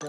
So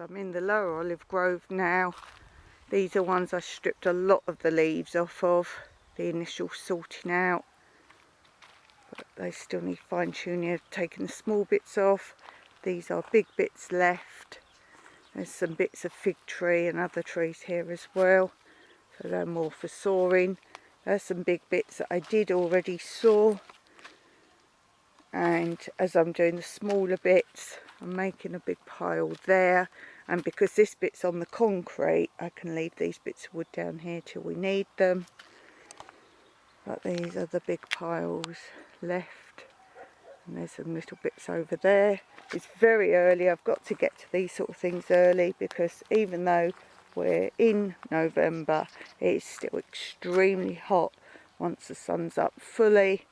I'm in the lower olive grove now. These are ones I stripped a lot of the leaves off of, the initial sorting out. But they still need fine tuning. I've taken the small bits off. These are big bits left. There's some bits of fig tree and other trees here as well. So they're more for sawing. There's some big bits that I did already saw. And as I'm doing the smaller bits, I'm making a big pile there. And because this bit's on the concrete, I can leave these bits of wood down here till we need them. But these are the big piles left. And there's some little bits over there. It's very early. I've got to get to these sort of things early because even though we're in November, it's still extremely hot once the sun's up fully.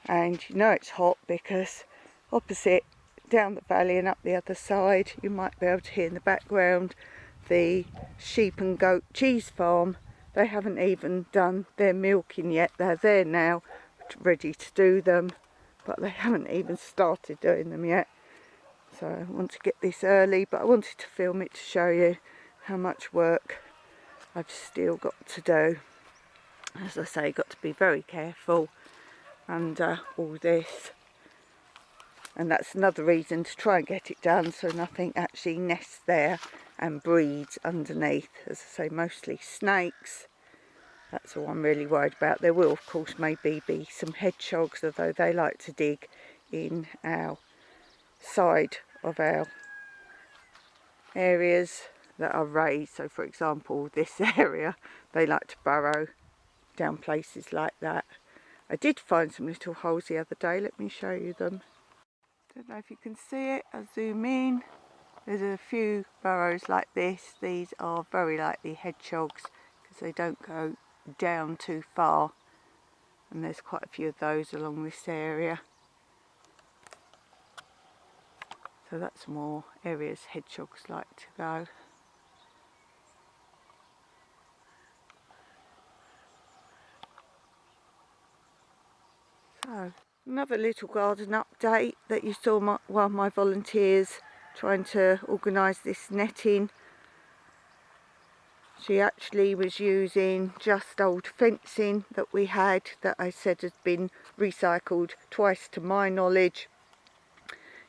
And you know it's hot because opposite down the valley and up the other side, you might be able to hear in the background the sheep and goat cheese farm. They haven't even done their milking yet. They're there now, ready to do them, but they haven't even started doing them yet. So I want to get this early, but I wanted to film it to show you how much work I've still got to do. As I say, got to be very careful under all this. And that's another reason to try and get it done so nothing actually nests there and breeds underneath. As I say, mostly snakes. That's all I'm really worried about. There will of course maybe be some hedgehogs, although they like to dig in our side of our areas that are raised. So for example this area, they like to burrow down places like that. I did find some little holes the other day. Let me show you them. Don't know if you can see it. I'll zoom in. There's a few burrows like this. These are very likely hedgehogs because they don't go down too far. And there's quite a few of those along this area. So that's more areas hedgehogs like to go. So, another little garden update that you saw one of my volunteers trying to organise this netting. She actually was using just old fencing that we had that I said had been recycled twice to my knowledge.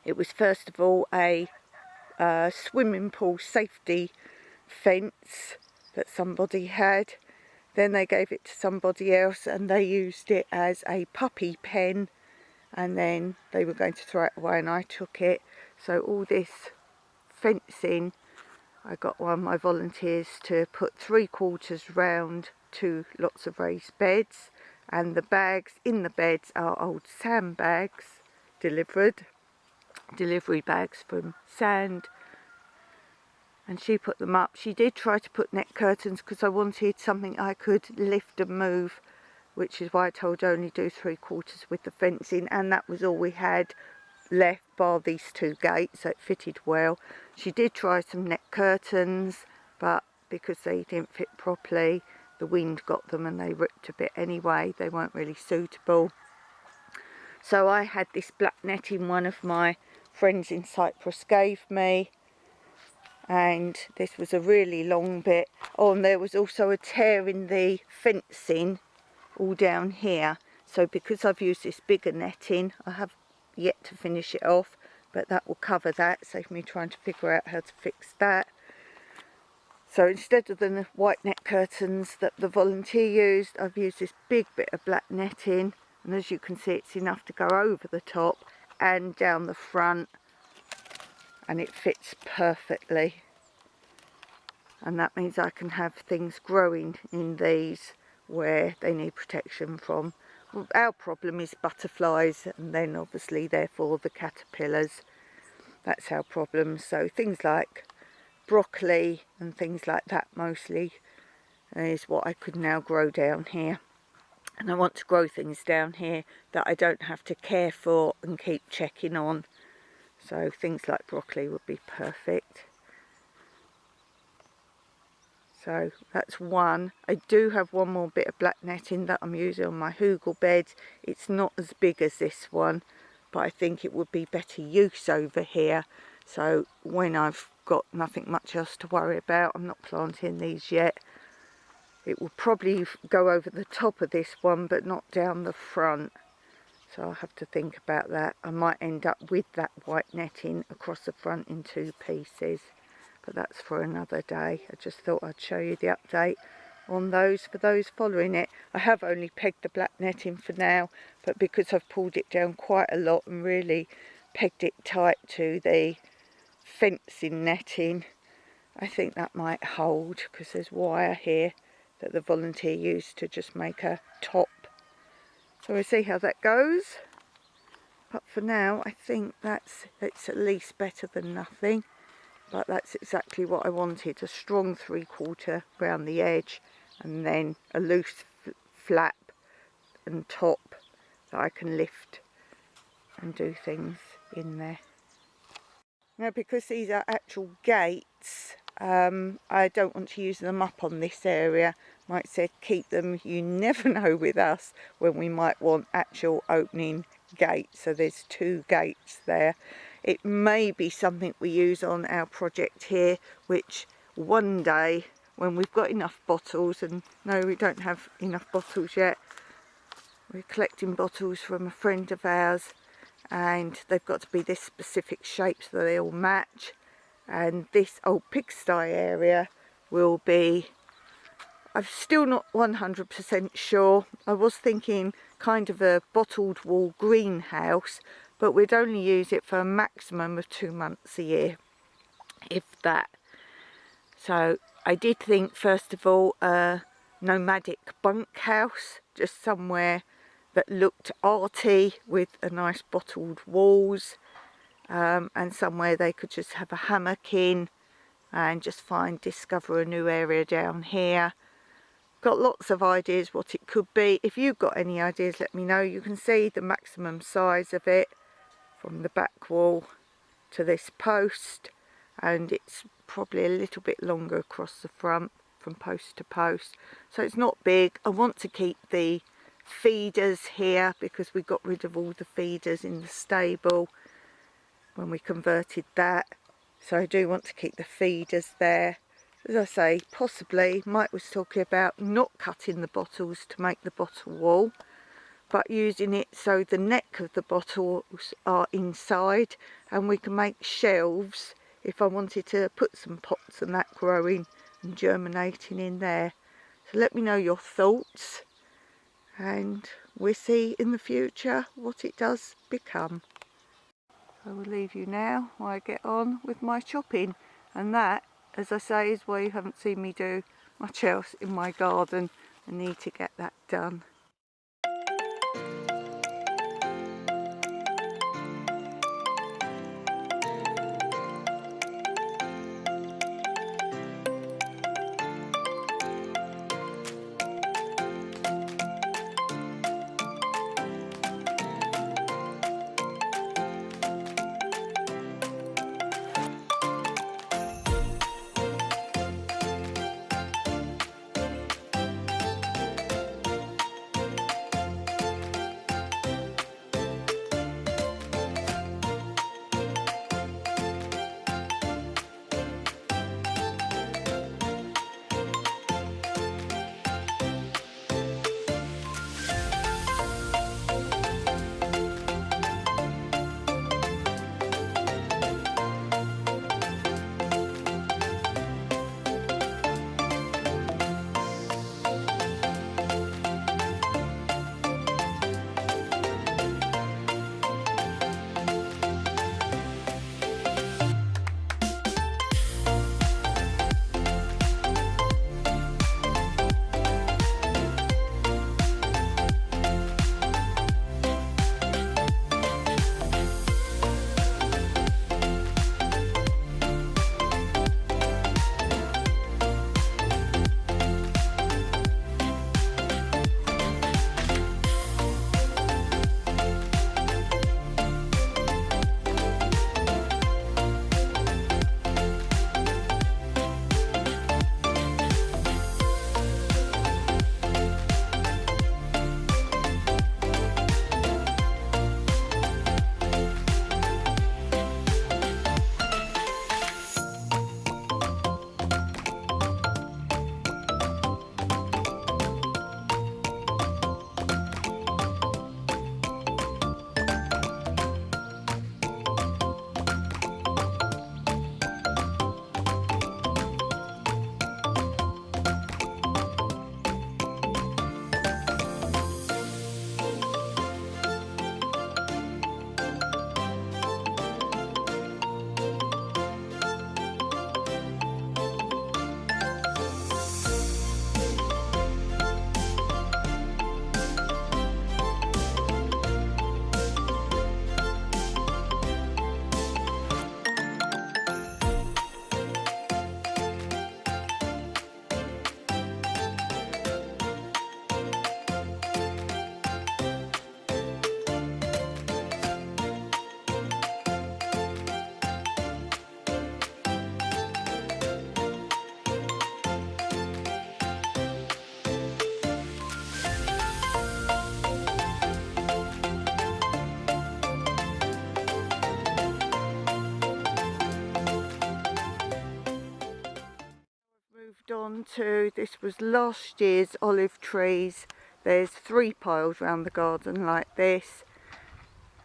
It was first of all a swimming pool safety fence that somebody had. Then they gave it to somebody else and they used it as a puppy pen, and then they were going to throw it away and I took it. So all this fencing, I got one of my volunteers to put 3/4 round to lots of raised beds, and the bags in the beds are old sandbags, delivery bags from sand. And she put them up. She did try to put net curtains because I wanted something I could lift and move, which is why I told her only do 3/4 with the fencing, and that was all we had left bar these two gates, so it fitted well. She did try some net curtains, but because they didn't fit properly, the wind got them and they ripped a bit anyway. They weren't really suitable. So I had this black netting one of my friends in Cyprus gave me, and this was a really long bit. Oh, and there was also a tear in the fencing all down here, So because I've used this bigger netting, I have yet to finish it off, but that will cover that, save me trying to figure out how to fix that. So instead of the white net curtains that the volunteer used, I've used this big bit of black netting, and as you can see, it's enough to go over the top and down the front, and it fits perfectly. And that means I can have things growing in these where they need protection from. Our problem is butterflies, and then obviously therefore the caterpillars. That's our problem. So things like broccoli and things like that mostly is what I could now grow down here. And I want to grow things down here that I don't have to care for and keep checking on. So things like broccoli would be perfect. So that's one. I do have one more bit of black netting that I'm using on my hugel beds. It's not as big as this one, but I think it would be better use over here. So when I've got nothing much else to worry about, I'm not planting these yet, it will probably go over the top of this one but not down the front. So I'll have to think about that. I might end up with that white netting across the front in 2 pieces. But that's for another day. I just thought I'd show you the update on those for those following it. I have only pegged the black netting for now, but because I've pulled it down quite a lot and really pegged it tight to the fencing netting, I think that might hold, because there's wire here that the volunteer used to just make a top. So we'll see how that goes. But for now, I think it's at least better than nothing. But that's exactly what I wanted, a strong 3/4 round the edge, and then a loose flap and top that I can lift and do things in there. Now, because these are actual gates, I don't want to use them up on this area. Like I said, keep them. You never know with us when we might want actual opening gates. So there's 2 gates there. It may be something we use on our project here, which one day when we've got enough bottles, and no, we don't have enough bottles yet. We're collecting bottles from a friend of ours, and they've got to be this specific shape so they all match. And this old pigsty area will be, I'm still not 100% sure. I was thinking kind of a bottled wool greenhouse, but we'd only use it for a maximum of 2 months a year, if that. So I did think, first of all, a nomadic bunkhouse, just somewhere that looked arty with a nice bottled walls, and somewhere they could just have a hammock in and just discover a new area down here. Got lots of ideas what it could be. If you've got any ideas, let me know. You can see the maximum size of it from the back wall to this post, and it's probably a little bit longer across the front from post to post. So it's not big. I want to keep the feeders here because we got rid of all the feeders in the stable when we converted that. So I do want to keep the feeders there. As I say, possibly, Mike was talking about not cutting the bottles to make the bottle wall, but using it so the neck of the bottles are inside, and we can make shelves if I wanted to put some pots and that growing and germinating in there. So let me know your thoughts, and we'll see in the future what it does become. I will leave you now while I get on with my chopping, and that, as I say, is why you haven't seen me do much else in my garden. I need to get that done. down to, this was last year's olive trees. There's 3 piles around the garden like this,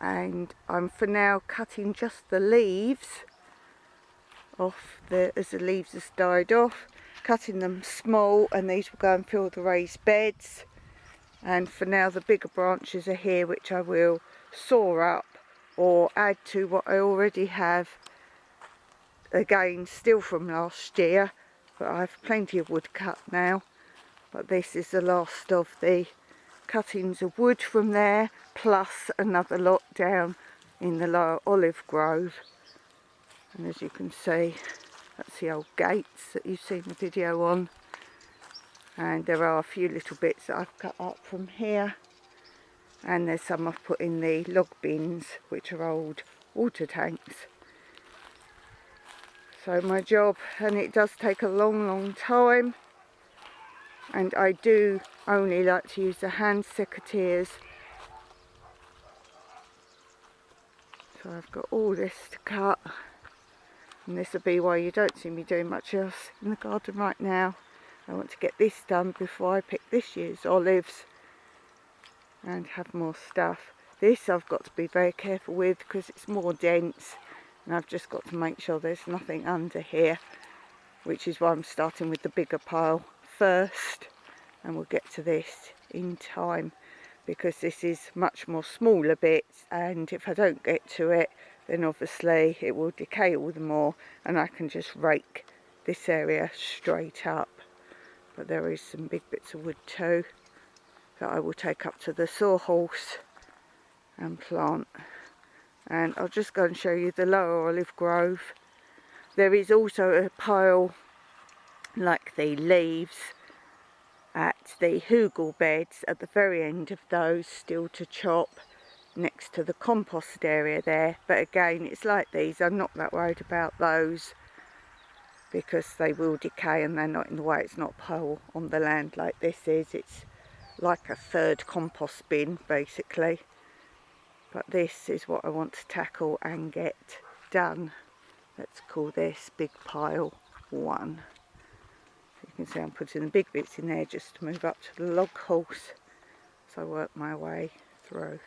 and I'm for now cutting just the leaves off as the leaves have died off, cutting them small, and these will go and fill the raised beds. And for now the bigger branches are here, which I will saw up or add to what I already have, again still from last year, but I have plenty of wood cut now. But this is the last of the cuttings of wood from there, plus another lot down in the lower olive grove. And as you can see, that's the old gates that you've seen the video on. And there are a few little bits that I've cut up from here. And there's some I've put in the log bins, which are old water tanks. So my job, and it does take a long time, and I do only like to use the hand secateurs. So I've got all this to cut, and this will be why you don't see me doing much else in the garden right now. I want to get this done before I pick this year's olives and have more stuff. This I've got to be very careful with because it's more dense, and I've just got to make sure there's nothing under here, which is why I'm starting with the bigger pile first, and we'll get to this in time, because this is much more smaller bits, and if I don't get to it, then obviously it will decay all the more, and I can just rake this area straight up. But there is some big bits of wood too that I will take up to the sawhorse and plant. And I'll just go and show you the lower olive grove. There is also a pile like the leaves at the frugal beds at the very end of those, still to chop next to the compost area there. But again, it's like these, I'm not that worried about those because they will decay and they're not in the way. It's not a pile on the land like this is. It's like a third compost bin basically. But this is what I want to tackle and get done. Let's call this big pile 1. You can see I'm putting the big bits in there just to move up to the log horse as I work my way through.